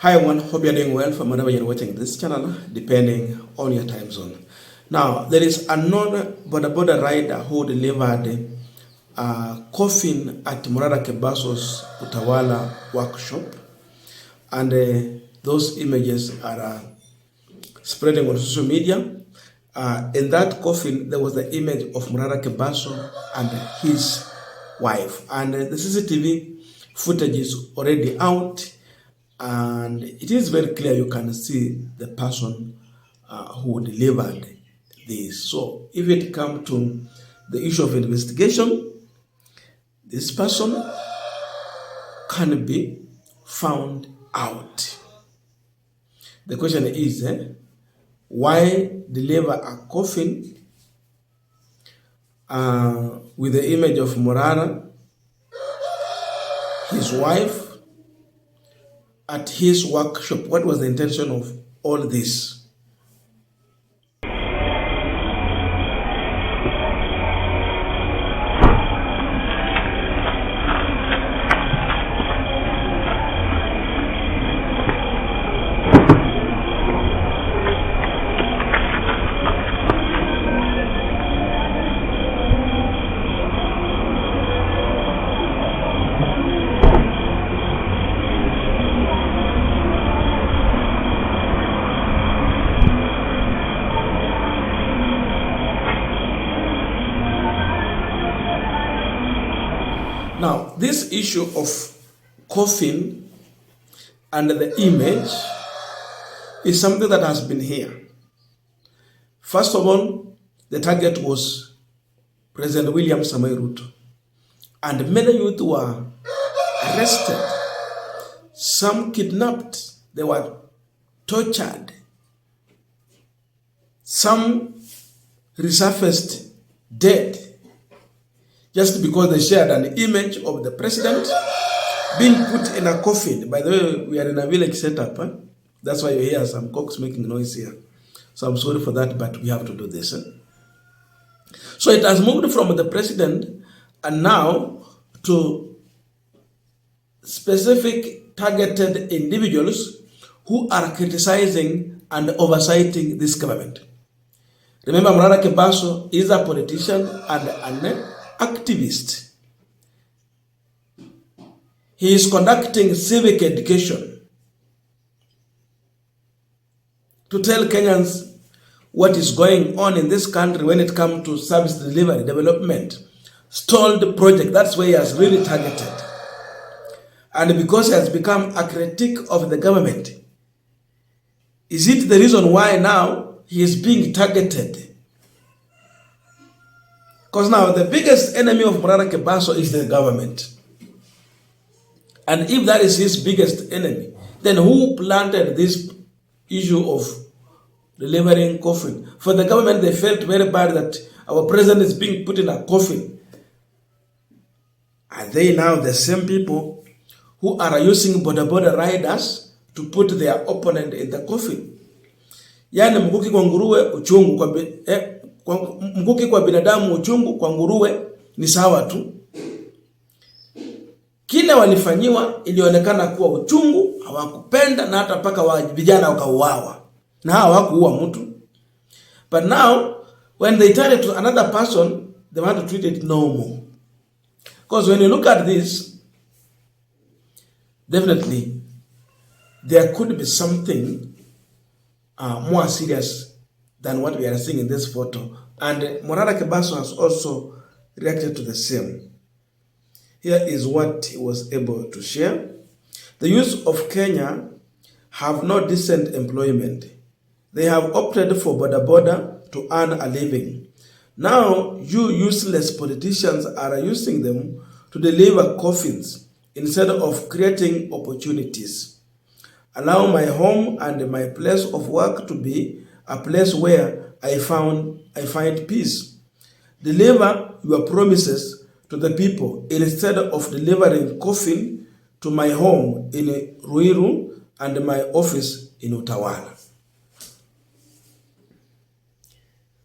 Hi everyone, hope you're doing well from wherever you're watching this channel, depending on your time zone. Now, there is another Bodaboda rider who delivered a coffin at Morara Kebaso's Utawala workshop, and those images are spreading on social media. In that coffin, there was the image of Morara Kebaso and his wife, and the CCTV footage is already out. And it is very clear, you can see the person who delivered this. So if it comes to the issue of investigation, this person can be found out. The question is, why deliver a coffin with the image of Morara, his wife, at his workshop? What was the intention of all this? Now, this issue of coffin and the image is something that has been here. First of all, the target was President William Samoei Ruto, and many youth were arrested, some kidnapped, they were tortured, some resurfaced dead, just because they shared an image of the president being put in a coffin. By the way, we are in a village setup. That's why you hear some cocks making noise here. So I'm sorry for that, but we have to do this. So it has moved from the president and now to specific targeted individuals who are criticizing and oversighting this government. Remember, Morara Kebaso is a politician and an activist. He is conducting civic education to tell Kenyans what is going on in this country when it comes to service delivery, development, stalled project. That's where he has really targeted. And because he has become a critic of the government, is it the reason why now he is being targeted? Because now the biggest enemy of Morara Kebaso is the government. And if that is his biggest enemy, then who planted this issue of delivering coffin? For the government, they felt very bad that our president is being put in a coffin. Are they now the same people who are using Bodaboda riders to put their opponent in the coffin? Yani mkuki kwa nguruwe uchungu kwa mkuki kwa binadamu uchungu, kwa nguruwe ni sawa tu. Kile walifanyiwa ilionekana kuwa uchungu, hawakupenda, na hata paka vijana wakauawa. Na hawakuua mtu. But now when they tell it to another person, they want to treat it normal. Because when you look at this, definitely there could be something more serious than what we are seeing in this photo. And Morara Kebaso has also reacted to the same. Here is what he was able to share. The youth of Kenya have no decent employment. They have opted for Bodaboda to earn a living. Now, you useless politicians are using them to deliver coffins instead of creating opportunities. Allow my home and my place of work to be a place where I find peace. Deliver your promises to the people instead of delivering coffin to my home in Ruiru and my office in Utawala.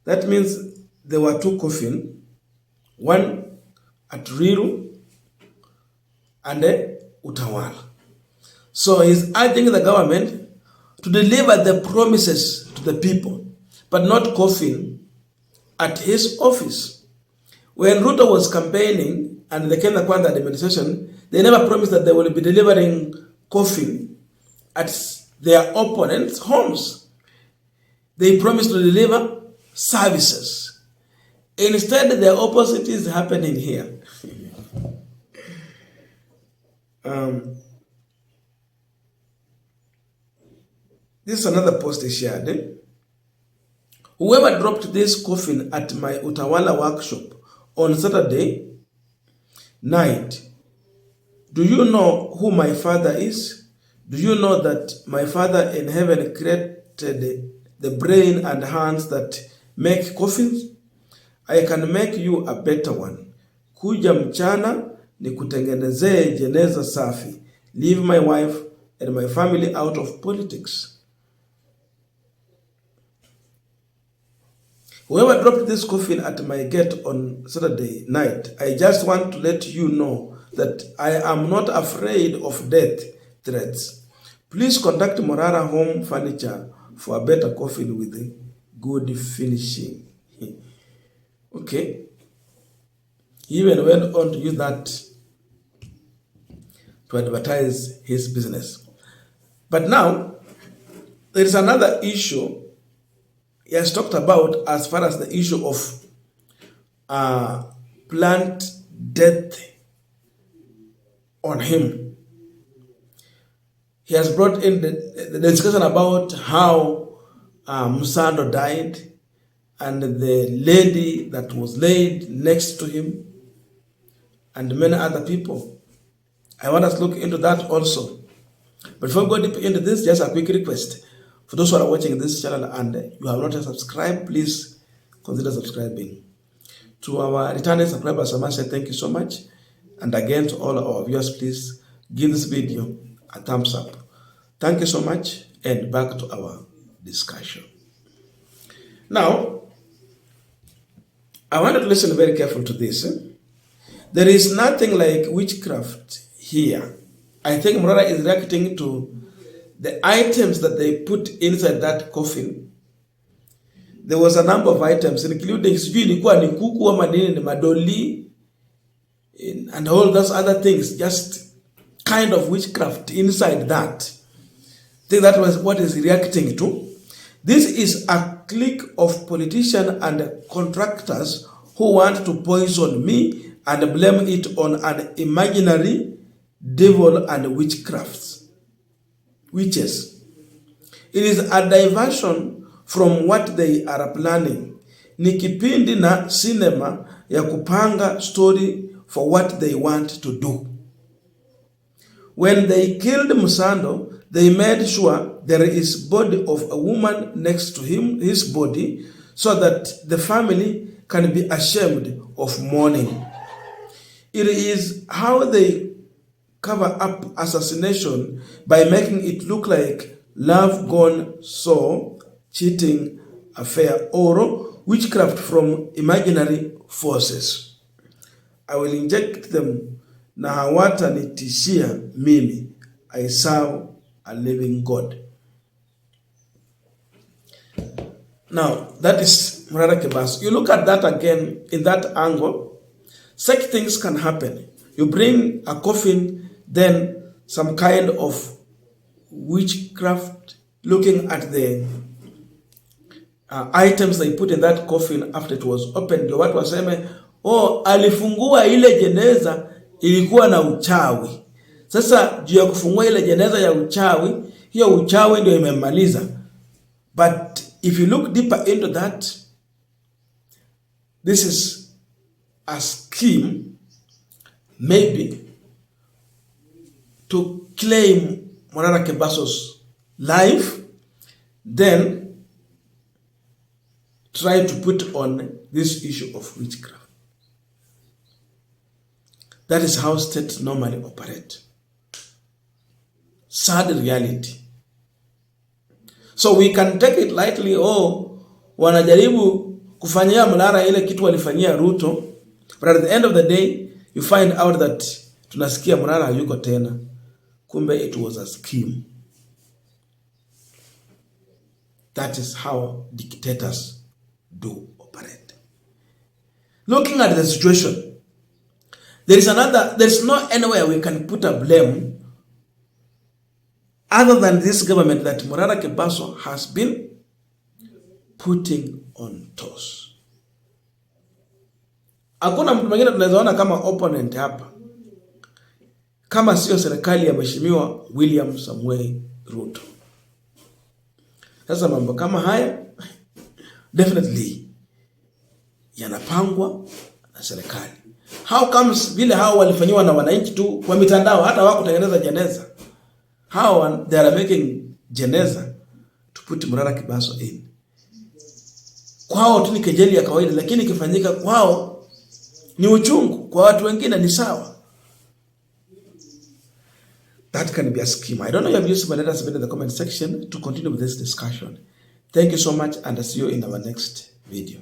That means there were two coffins, one at Ruiru and Utawala. So he's urging the government to deliver the promises to the people, but not Coffin at his office. When Ruto was campaigning and the Kenya Kwanza administration, they never promised that they will be delivering Coffin at their opponents' homes. They promised to deliver services. Instead, the opposite is happening here. This is another post he shared. Whoever dropped this coffin at my Utawala workshop on Saturday night, do you know who my father is? Do you know that my father in heaven created the brain and hands that make coffins? I can make you a better one. Kuja mchana nikutengenezee jeneza safi. Leave my wife and my family out of politics. Whoever dropped this coffin at my gate on Saturday night, I just want to let you know that I am not afraid of death threats. Please contact Morara Home Furniture for a better coffin with good finishing. Okay. He even went on to use that to advertise his business. But now, there is another issue he has talked about as far as the issue of planned death on him. He has brought in the discussion about how Musando died and the lady that was laid next to him and many other people. I want us to look into that also. But before we go deep into this, just a quick request. For those who are watching this channel and you have not yet subscribed, please consider subscribing. To our returning subscribers, I must say thank you so much. And again, to all our viewers, please give this video a thumbs up. Thank you so much, and back to our discussion. Now, I want you to listen very carefully to this. There is nothing like witchcraft here. I think Morara is reacting to the items that they put inside that coffin. There was a number of items, including kuku ama nini, madoli, and all those other things, just kind of witchcraft inside that. I think that was what is reacting to. This is a clique of politicians and contractors who want to poison me and blame it on an imaginary devil and witches. It is a diversion from what they are planning. Ni kipindi na cinema ya kupanga story for what they want to do. When they killed Musando, they made sure there is body of a woman next to him, his body, so that the family can be ashamed of mourning. It is how they cover up assassination by making it look like love gone sour, cheating affair, or witchcraft from imaginary forces. I will inject them na hawatanitishia mimi. I serve a living God. Now, that is Morara Kebaso. You look at that again in that angle, such things can happen. You bring a coffin, then some kind of witchcraft, looking at the items they put in that coffin after it was opened. Watu waseme, oh, alifungua ile jeneza ilikuwa na uchawi. Sasa juu ya kufungua ile jeneza ya uchawi, hiyo uchawi ndio imemaliza. But if you look deeper into that, this is a scheme maybe to claim Morara Kebaso's life, then try to put on this issue of witchcraft. That is how states normally operate. Sad reality. So we can take it lightly, oh, wanajaribu kufanyia Morara ile kitu walifanyia Ruto, but at the end of the day, you find out that tunasikia Morara hayuko tena. Kumbe it was a scheme. That is how dictators do operate. Looking at the situation, there's no anywhere we can put a blame other than this government that Morara Kebaso has been putting on toes. Hakuna mtu mwingine tunaweza ona kama opponent hapa kama sio serikali ya Mheshimiwa William Samuel Ruto. Sasa mambo kama haya definitely yanapangwa na serikali. How comes vile hao walifanywa na wananchi tu kwa mitandao, hata wako kutengeneza jeneza. How they are making jeneza to put Morara Kebaso in. Kwao tu ni kejeli ya kawaida, lakini ikifanyika kwao ni uchungu, kwa watu wengine ni sawa. That can be a scheme. I don't know your views, but let us submit in the comment section to continue with this discussion. Thank you so much, and I'll see you in our next video.